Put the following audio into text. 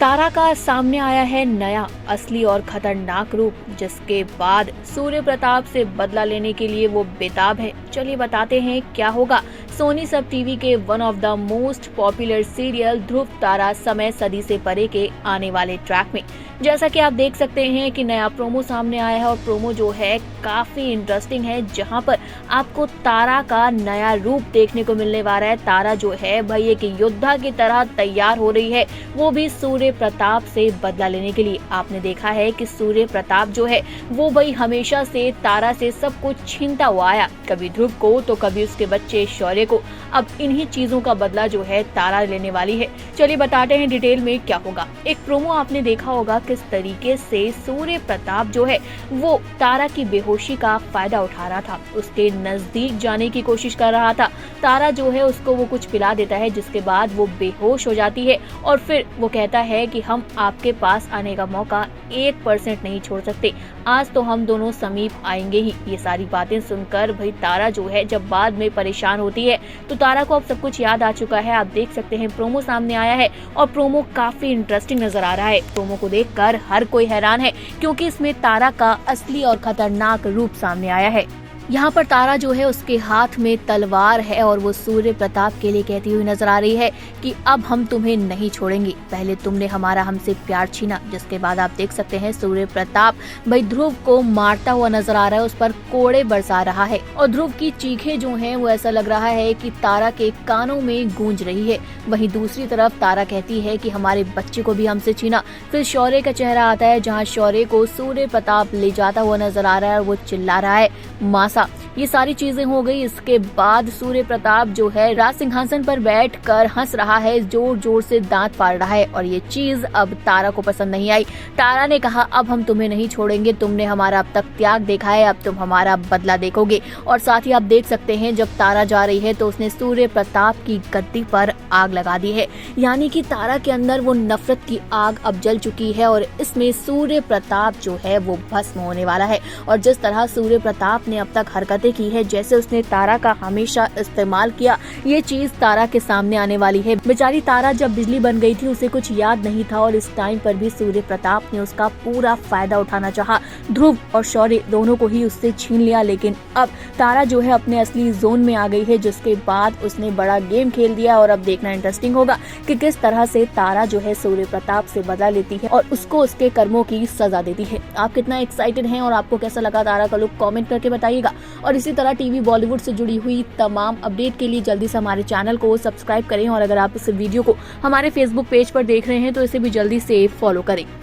तारा का सामने आया है नया असली और खतरनाक रूप, जिसके बाद सूर्य प्रताप से बदला लेने के लिए वो बेताब है। चलिए बताते हैं क्या होगा। सोनी सब टीवी के one of the most popular serial Dhruv Tara Samay Sadi से परे के आने वाले ट्रैक में जैसा कि आप देख सकते हैं कि नया प्रोमो सामने आया है और प्रोमो जो है काफी इंटरेस्टिंग है, जहां पर आपको तारा का नया रूप देखने को मिलने वाला है। तारा जो है भाई एक योद्धा की तरह तैयार हो रही है, वो भी सूर्य प्रताप से बदला लेने के लिए। आपने देखा है कि सूर्य प्रताप जो है वो भाई हमेशा से तारा से सब कुछ छीनता हुआ आया, कभी ध्रुव को तो कभी उसके बच्चे शौर्य को। अब इन्हीं चीजों का बदला जो है तारा लेने वाली है। चलिए बताते हैं डिटेल में क्या होगा। एक प्रोमो आपने देखा होगा किस तरीके से सूर्य प्रताप जो है वो तारा की बेहोशी का फायदा उठा रहा था, उसके नजदीक जाने की कोशिश कर रहा था। तारा जो है उसको वो कुछ पिला देता है, जिसके बाद वो बेहोश हो जाती है और फिर वो कहता है कि हम आपके पास आने का मौका 1% नहीं छोड़ सकते, आज तो हम दोनों समीप आएंगे ही। ये सारी बातें सुनकर भाई तारा जो है जब बाद में परेशान होती है तो तारा को अब सब कुछ याद आ चुका है। आप देख सकते हैं प्रोमो सामने आया है और प्रोमो काफी इंटरेस्टिंग नजर आ रहा है। प्रोमो को देखकर हर कोई हैरान है, क्योंकि इसमें तारा का असली और खतरनाक रूप सामने आया है। यहाँ पर तारा जो है उसके हाथ में तलवार है और वो सूर्य प्रताप के लिए कहती हुई नजर आ रही है कि अब हम तुम्हें नहीं छोड़ेंगे, पहले तुमने हमारा हमसे प्यार छीना। जिसके बाद आप देख सकते हैं सूर्य प्रताप भाई ध्रुव को मारता हुआ नजर आ रहा है, उस पर कोड़े बरसा रहा है और ध्रुव की चीखें जो हैं वो ऐसा लग रहा है कि तारा के कानों में गूंज रही है। वहीं दूसरी तरफ तारा कहती है कि हमारे बच्चे को भी हमसे छीना। फिर शौर्य का चेहरा आता है, जहाँ शौर्य को सूर्य प्रताप ले जाता हुआ नजर आ रहा है और वो चिल्ला रहा है मासा। ये सारी चीजें हो गई। इसके बाद सूर्य प्रताप जो है राज सिंहासन पर बैठकर हंस रहा है, जोर जोर से दांत फाड़ रहा है और ये चीज अब तारा को पसंद नहीं आई। तारा ने कहा अब हम तुम्हें नहीं छोड़ेंगे, तुमने हमारा अब तक त्याग देखा है, अब तुम हमारा बदला देखोगे। और साथ ही आप देख सकते हैं जब तारा जा रही है तो उसने सूर्य प्रताप की गद्दी पर आग लगा दी है, यानी कि तारा के अंदर वो नफरत की आग अब जल चुकी है और इसमें सूर्य प्रताप जो है वो भस्म होने वाला है। और जिस तरह सूर्य प्रताप ने अब तक हरकतें की है, जैसे उसने तारा का हमेशा इस्तेमाल किया, ये चीज तारा के सामने आने वाली है। बेचारी तारा जब बिजली बन गई थी उसे कुछ याद नहीं था और इस टाइम पर भी सूर्य प्रताप ने उसका पूरा फायदा उठाना चाहा। ध्रुव और शौर्य दोनों को ही उससे छीन लिया, लेकिन अब तारा जो है अपने असली जोन में आ गई है, जिसके बाद उसने बड़ा गेम खेल दिया। और अब देखना इंटरेस्टिंग होगा कि किस तरह से तारा जो है सूर्य प्रताप से बदला लेती है और उसको उसके कर्मों की सजा देती है। आप कितना एक्साइटेड हैं और आपको कैसा लगा तारा का लुक, कमेंट करके बताइएगा। और इसी तरह टीवी बॉलीवुड से जुड़ी हुई तमाम अपडेट के लिए जल्दी से हमारे चैनल को सब्सक्राइब करें और अगर आप इस वीडियो को हमारे फेसबुक पेज पर देख रहे हैं तो इसे भी जल्दी से फॉलो करें।